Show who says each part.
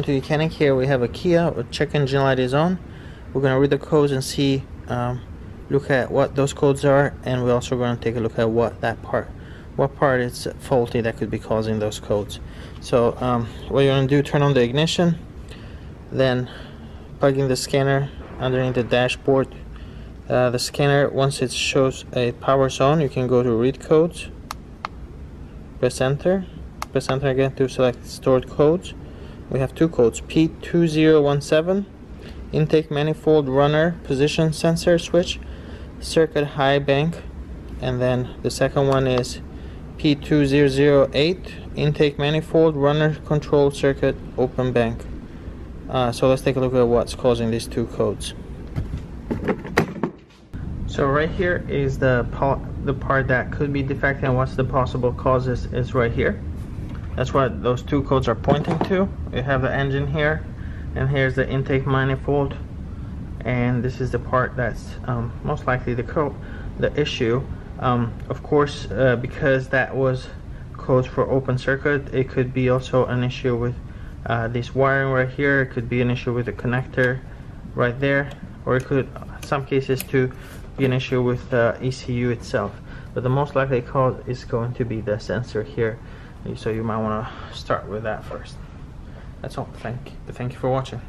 Speaker 1: welcome to YOUCANIC. Here we have a Kia with check engine light is on. We're going to read the codes and see, look at what those codes are, and we're also going to take a look at what part is faulty that could be causing those codes. So what you're going to do, turn on the ignition, then plug in the scanner underneath the dashboard. The scanner, once it shows a power zone, you can go to read codes, press enter again to select stored codes. We have two codes, P2017, intake manifold runner position sensor switch, circuit high bank, and then the second one is P2008, intake manifold runner control circuit open bank. So let's take a look at what's causing these two codes. So right here is the part that could be defective, and what's the possible causes is right here. That's what those two codes are pointing to. We have the engine here, and here's the intake manifold, and this is the part that's most likely the issue. Of course, because that was codes for open circuit, it could be also an issue with this wiring right here. It could be an issue with the connector right there, or it could, in some cases, to be an issue with the ECU itself. But the most likely cause is going to be the sensor here. So you might want to start with that first. That's all. Thank you for watching.